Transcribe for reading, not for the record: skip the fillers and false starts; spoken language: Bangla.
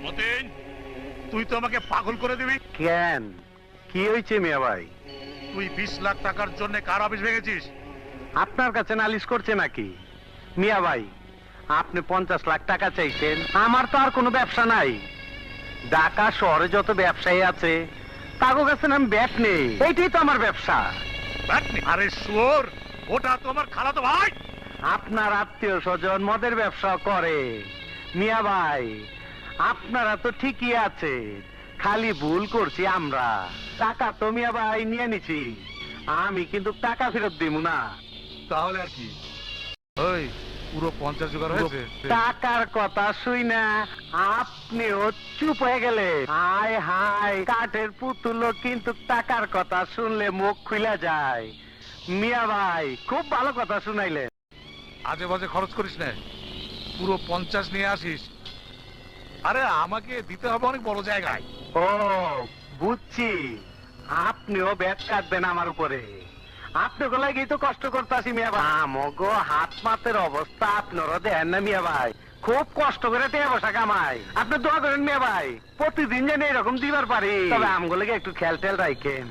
মতিন, তুই তো আমাকে পাগল করে দিবি। কেন, কি হয়েছে মিয়া ভাই? তুই 20 লাখ টাকার জন্য কার অফিস ভেঙেছিস? আপনার কাছে নালিশ করছে নাকি? মিয়া ভাই, আপনি 50 লাখ টাকা চাইছেন। আমার তো আর কোনো ব্যবসা নাই। ঢাকা শহরে যত ব্যবসায়ী আছে তাগো কাছে আমি ব্যাট নেই, এইটাই তো আমার ব্যবসা। আরে শুয়োর, ওটা তোমার খালাতো ভাই। আপনার আত্মীয় স্বজন মদের ব্যবসা করে। মিয়া ভাই, আপনারা তো ঠিকই আছে, খালি ভুল করছি আমরা। টাকা তো মিয়া ভাই নিয়ে নিছি, আমি কিন্তু টাকা ফেরত দিব না। তাহলে আর কি? ওই পুরো 50 জোগাড় হয়েছে? টাকার কথা শুই না আপনিও চুপ হয়ে গেলে। হায় হায়, কাঠের পুতুল কিন্তু টাকার কথা শুনলে মুখ খুলে যায়। মিয়া ভাই, খুব ভালো কথা শুনাইলেন। আজে বাজে খরচ করিস না, পুরো 50 নিয়ে আসিস। আরে আমাকে দিতে হবে অনেক বড় জায়গায়। ও বুঝছি, আপনিও ব্যাট কাটবেন আমার উপরে। আপনাকে লাগেই তো কষ্ট করতেছি মিয়া ভাই। আমগো হাত মাতের অবস্থা আপনারও দেন না মিয়া ভাই। খুব কষ্ট করে টেয়া বসা কামাই। আপনি দোয়া করেন মিয়া ভাই, প্রতিদিন যেন এরকম দিবার পারি। তবে আমগুলোকে একটু খেয়াল টেল রাখেন।